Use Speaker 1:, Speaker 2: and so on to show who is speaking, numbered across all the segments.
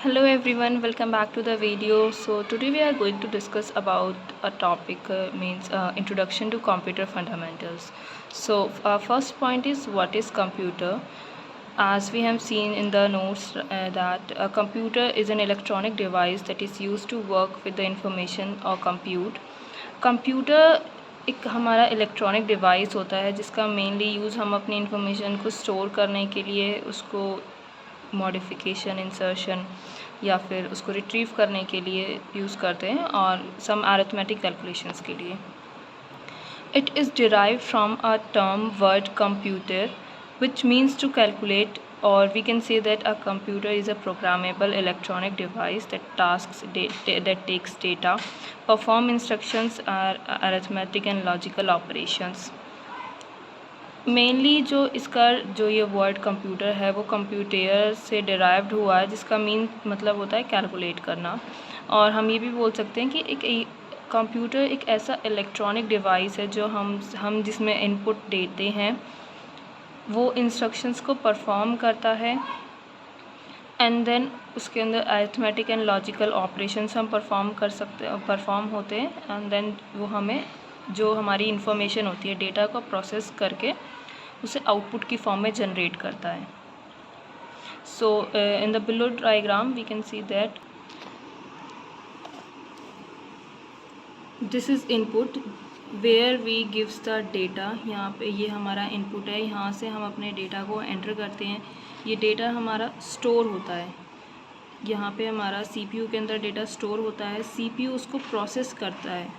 Speaker 1: Hello everyone, welcome back to the video. So today we are going to discuss about a topic means introduction to computer fundamentals. So our first point is what is computer. As we have seen in the notes that a computer is an electronic device that is used to work with the information or compute. Computer एक हमारा electronic device होता है जिसका mainly use हम अपनी information को store करने के लिए, उसको मॉडिफिकेशन, इंसर्शन या फिर उसको रिट्रीव करने के लिए यूज़ करते हैं और सम अरिथमेटिक कैलकुलेशंस के लिए. It is derived from a term word computer which means to calculate, or we can say that a computer is a programmable electronic device that takes data, perform instructions or arithmetic and logical operations. Mainly जो ये word computer है वो computer से derived हुआ है, जिसका mean मतलब होता है कैलकुलेट करना. और हम ये भी बोल सकते हैं कि एक कंप्यूटर एक ऐसा इलेक्ट्रॉनिक डिवाइस है जो हम जिसमें इनपुट देते हैं वो इंस्ट्रक्शंस को परफॉर्म करता है एंड देन उसके अंदर अरिथमेटिक एंड लॉजिकल ऑपरेशंस हम परफॉर्म होते हैं एंड देन वो हमें जो हमारी इंफॉर्मेशन होती है डेटा को प्रोसेस करके उसे आउटपुट की फॉर्म में जनरेट करता है. So in the below diagram we can see that this is input where we gives the data. यहाँ पे ये हमारा इनपुट है, यहाँ से हम अपने डेटा को एंटर करते हैं. ये डेटा हमारा स्टोर होता है, यहाँ पे हमारा सीपीयू के अंदर डेटा स्टोर होता है. सीपीयू उसको प्रोसेस करता है,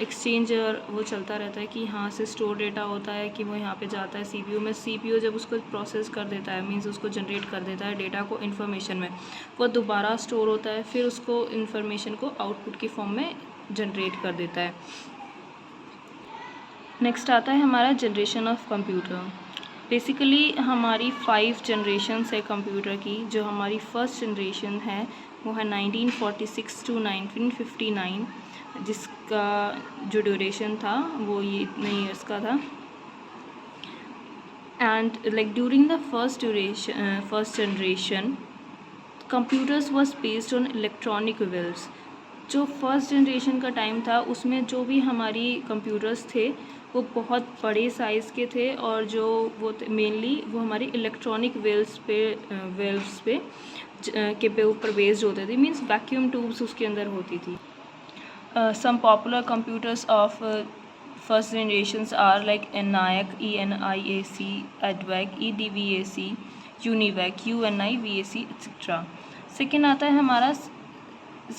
Speaker 1: एक्सचेंज वो चलता रहता है कि यहाँ से स्टोर डेटा होता है कि वो यहाँ पे जाता है सीपीयू में. सीपीयू जब उसको प्रोसेस कर देता है मीन्स उसको जनरेट कर देता है डेटा को इन्फॉर्मेशन में, वो दोबारा स्टोर होता है, फिर उसको इन्फॉर्मेशन को आउटपुट की फॉर्म में जनरेट कर देता है. नेक्स्ट आता है हमारा जनरेशन ऑफ कंप्यूटर. बेसिकली हमारी 5 जनरेशन्स है कंप्यूटर की. जो हमारी फर्स्ट जनरेशन है वो है 1946 टू 1959, जिसका जो ड्यूरेशन था वो ये इतने ईयर्स का था. And like during the first generation computers was based on electronic waves. जो फर्स्ट जनरेशन का टाइम था उसमें जो भी हमारी कंप्यूटर्स थे वो बहुत बड़े साइज़ के थे और जो वो मेनली वो हमारी इलेक्ट्रॉनिक वेव्स पे के ऊपर बेस्ड होते थे. मीन्स वैक्यूम ट्यूब्स उसके अंदर होती थी. Some popular computers of first generations are like ENIAC, ENIAC, EDVAC, EDVAC, UNIVAC, UNIVAC, etc. Second आता है हमारा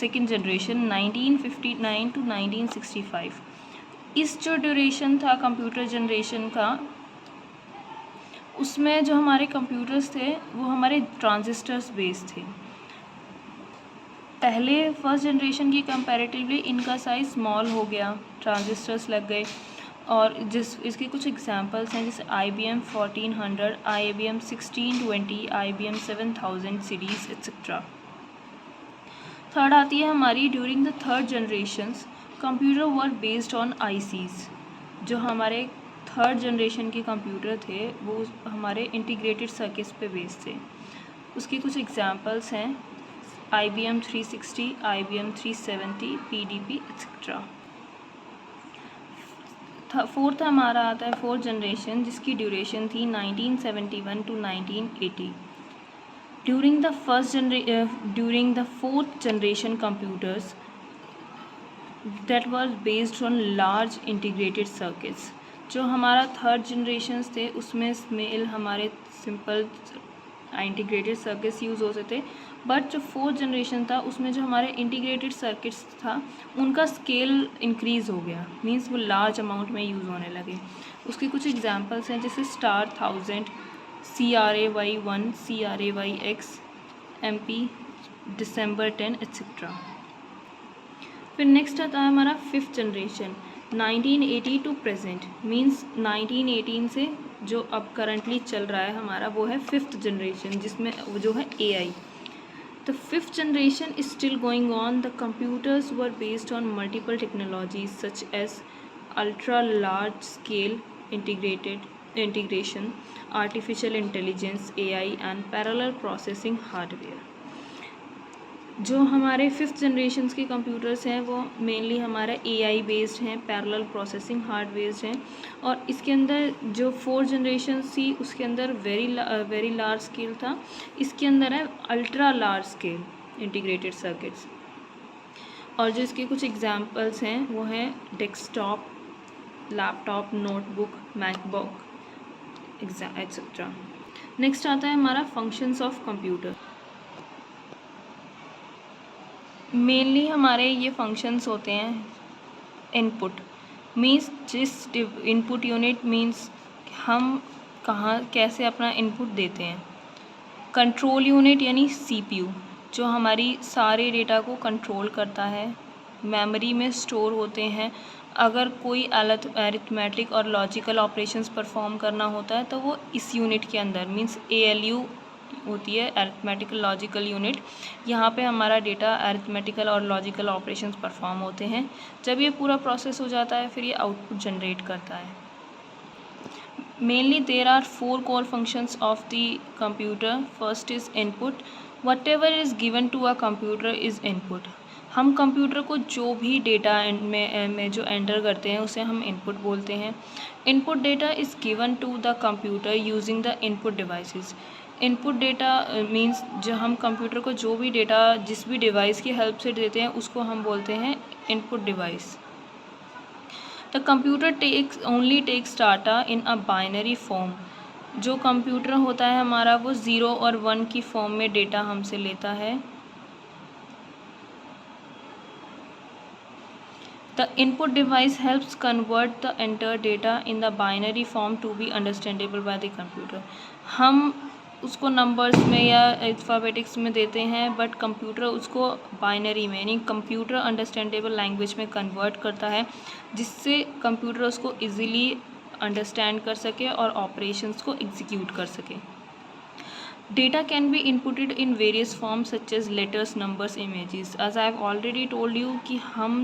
Speaker 1: सेकेंड जनरेशन 1959 टू 1965. इस जो ड्यूरेशन था कंप्यूटर जनरेशन का, उसमें जो हमारे कंप्यूटर्स थे वो हमारे ट्रांजिस्टर्स बेस्ड थे. पहले फर्स्ट जनरेशन की कंपैरेटिवली इनका साइज़ स्मॉल हो गया, ट्रांजिस्टर्स लग गए. और इसके कुछ एग्जांपल्स हैं जैसे IBM 1400, IBM 1620, IBM 7000 series etcetera. Third आती है हमारी during the third generations computer were based on ICs. जो हमारे थर्ड जनरेशन के कंप्यूटर थे वो हमारे इंटीग्रेटेड सर्किट्स पे बेस्ड थे. उसके कुछ एग्जांपल्स हैं IBM 360, IBM 370, PDP etcetera. Fourth हमारा आता है फोर्थ जनरेशन जिसकी ड्यूरेशन थी 1971 to 1980. During the fourth generation computers that was based on large integrated circuits. जो हमारा थर्ड जनरेशन्स थे उसमें मेल हमारे सिंपल इंटीग्रेटेड सर्किट्स यूज़ होते थे. बट जो फोर्थ जनरेशन था उसमें जो हमारे इंटीग्रेटेड सर्किट्स था उनका स्केल इंक्रीज़ हो गया, मींस वो लार्ज अमाउंट में यूज़ होने लगे. उसके कुछ एग्जांपल्स हैं जैसे star 1000, CRAY1, CRAYX, MP, December 10 etcetera. फिर नेक्स्ट आता है हमारा fifth generation 1980 to present. Means 1918 से जो अब करंटली चल रहा है हमारा वो है फिफ्थ जनरेशन जिसमें जो है AI. The fifth generation is still going on. The computers were based on multiple technologies such as ultra large scale integrated integration, artificial intelligence, AI and parallel processing hardware. जो हमारे fifth generation के computers हैं वो mainly हमारा AI based हैं, parallel processing hard based हैं, और इसके अंदर जो फोर्थ जनरेशन थी उसके अंदर वेरी लार्ज स्केल था, इसके अंदर है ultra large scale integrated circuits. और जो इसके कुछ एग्जांपल्स हैं वो हैं desktop, laptop, notebook, MacBook etcetera. Next आता है हमारा फंक्शंस ऑफ कंप्यूटर। मेनली हमारे ये फंक्शंस होते हैं इनपुट मीन्स जिस इनपुट यूनिट मीन्स हम कहाँ कैसे अपना इनपुट देते हैं। कंट्रोल यूनिट यानी CPU जो हमारी सारे डेटा को कंट्रोल करता है, मेमोरी में स्टोर होते हैं। अगर कोई अरिथमेटिक और लॉजिकल ऑपरेशंस परफॉर्म करना होता है तो वो इस यूनिट के अंदर मीन्स ALU होती है, अरिथमेटिकल लॉजिकल यूनिट। यहाँ पे हमारा डेटा अरिथमेटिकल और लॉजिकल ऑपरेशंस परफॉर्म होते हैं। जब ये पूरा प्रोसेस हो जाता है फिर ये आउटपुट जनरेट करता है। Mainly there are 4 core functions of the computer. First is input. Whatever is given to a computer is input. हम कंप्यूटर को जो भी डेटा में जो एंटर करते हैं उसे हम इनपुट बोलते हैं। Input data is given to the computer using the input devices. Input data means जो हम कंप्यूटर को जो भी डेटा जिस भी डिवाइस की हेल्प से देते हैं उसको हम बोलते हैं input device. The computer only takes data in a binary form. जो कंप्यूटर होता है हमारा वो 0 और 1 की फॉर्म में डेटा हमसे लेता है। The input device helps convert the entered data in the binary form to be understandable by the computer. हम उसको नंबर्स में या अल्फ़ाबेटिक्स में देते हैं बट कंप्यूटर उसको बाइनरी में यानी कंप्यूटर अंडरस्टैंडेबल लैंग्वेज में कन्वर्ट करता है जिससे कंप्यूटर उसको इजीली अंडरस्टैंड कर सके और ऑपरेशंस को एग्जीक्यूट कर सके। Data can be inputted in various forms such as letters, numbers, images. As I have already told you कि हम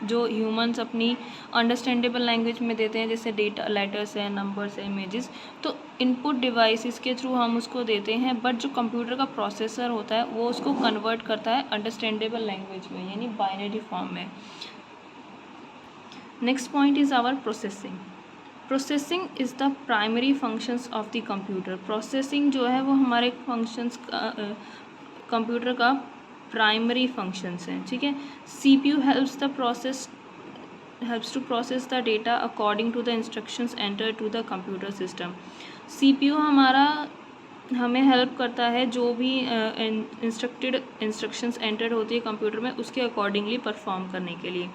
Speaker 1: जो ह्यूमंस अपनी अंडरस्टैंडेबल लैंग्वेज में देते हैं जैसे डेटा लेटर्स है, नंबर्स है, इमेजेस, तो इनपुट डिवाइसेस के थ्रू हम उसको देते हैं। बट जो कंप्यूटर का प्रोसेसर होता है वो उसको कन्वर्ट करता है अंडरस्टैंडेबल लैंग्वेज में यानी बाइनरी फॉर्म में। Next point is our processing. Processing is the primary functions of the computer. Processing जो है वो हमारे फंक्शंस कंप्यूटर का प्राइमरी फंक्शंस हैं, ठीक है। CPU helps to process the data according to the instructions entered to the computer system. CPU हमारा हमें हेल्प करता है जो भी इंस्ट्रक्शंस एंटर होती है कंप्यूटर में उसके अकॉर्डिंगली परफॉर्म करने के लिए।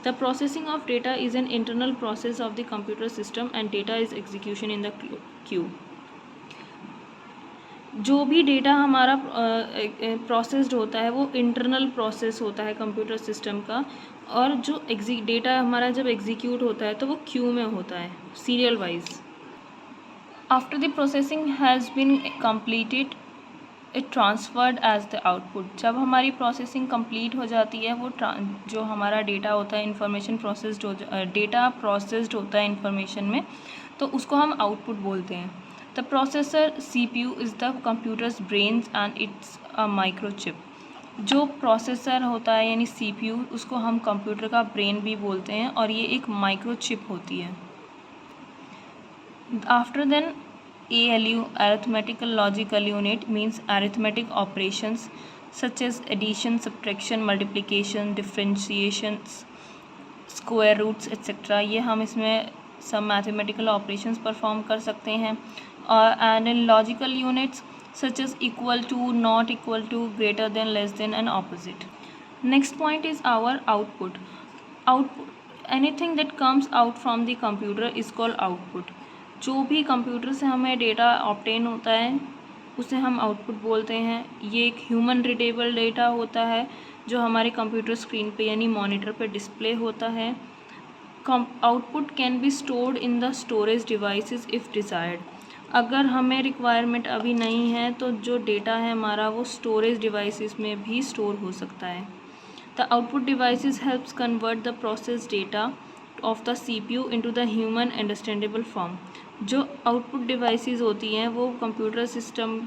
Speaker 1: The processing of data is an internal process of the computer system and data is execution in the queue. जो भी डेटा हमारा प्रोसेस्ड होता है वो इंटरनल प्रोसेस होता है कंप्यूटर सिस्टम का, और जो डेटा हमारा जब एग्जीक्यूट होता है तो वो क्यू में होता है serial wise. After the processing has been completed it transferred as the output. जब हमारी प्रोसेसिंग कंप्लीट हो जाती है वो जो हमारा डेटा होता है इंफॉर्मेशन प्रोसेस्ड डेटा प्रोसेस्ड होता है इंफॉर्मेशन में तो उसको हम आउटपुट बोलते हैं। The processor CPU is the computers brains and it's a microchip. जो प्रोसेसर होता है यानी CPU उसको हम कंप्यूटर का ब्रेन भी बोलते हैं और ये एक माइक्रोचिप होती है। After then ALU, arithmetical logical unit, means arithmetic operations such as addition, subtraction, multiplication, differentiations, square roots etc. ये हम इसमें सब मैथमेटिकल ऑपरेशंस परफॉर्म कर सकते हैं। और and in logical units such as equal to, not equal to, greater than, less than and opposite. Next point is our output. Anything that comes out from the computer is called output. जो भी computer से हमें data obtain होता है उसे हम output बोलते हैं। ये एक ह्यूमन रीडेबल डेटा होता है जो हमारे कंप्यूटर स्क्रीन पे यानी मॉनिटर पे डिस्प्ले होता है। Output can be stored in the storage devices if desired. अगर हमें रिक्वायरमेंट अभी नहीं है तो जो डेटा है हमारा वो स्टोरेज डिवाइसेस में भी स्टोर हो सकता है। The output devices helps convert the process data of the CPU into the human understandable form. जो आउटपुट डिवाइसेस होती हैं वो कंप्यूटर सिस्टम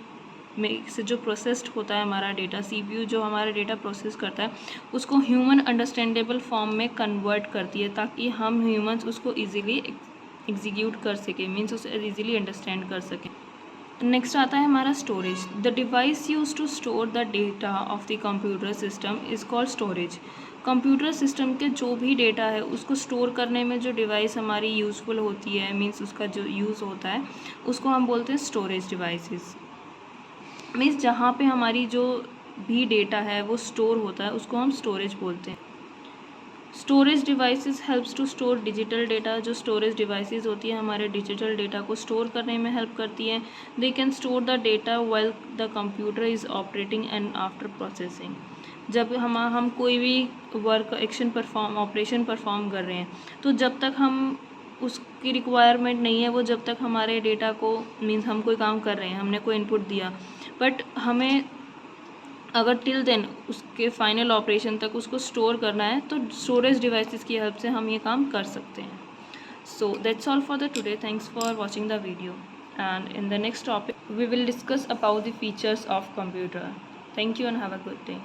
Speaker 1: में से जो प्रोसेस्ड होता है हमारा डेटा, सीपीयू जो हमारा डेटा प्रोसेस करता है उसको ह्यूमन अंडरस्टैंडेबल फॉर्म में कन्वर्ट करती है, ताकि हम ह्यूमंस उसको इजीली एग्जीक्यूट कर सकें, मीन्स उसे इजीली अंडरस्टैंड कर सकें। नेक्स्ट आता है हमारा storage. The device use to store the data of the computer system is called storage. Computer system के जो भी डेटा है उसको स्टोर करने में जो डिवाइस हमारी यूज़फुल होती है, मीन्स उसका जो यूज़ होता है उसको हम बोलते हैं स्टोरेज डिवाइसेस। मीन्स जहाँ पे हमारी जो भी डेटा है वो स्टोर होता है उसको हम स्टोरेज बोलते हैं। Storage devices helps to store digital data. जो स्टोरेज डिवाइसेस होती है हमारे डिजिटल डेटा को स्टोर करने में हेल्प करती हैं। They can store the data while the computer is operating and after processing. जब हम कोई भी वर्क एक्शन ऑपरेशन परफॉर्म कर रहे हैं तो जब तक हम उसकी रिक्वायरमेंट नहीं है, वो जब तक हमारे डेटा को, मीन्स हम कोई काम कर रहे हैं, हमने कोई इनपुट दिया, बट हमें अगर टिल देन उसके फाइनल ऑपरेशन तक उसको स्टोर करना है तो स्टोरेज डिवाइसेस की हेल्प से हम ये काम कर सकते हैं। So that's all for the today. Thanks for watching the video and in the next topic we will discuss about the features of computer. Thank you and have a good day.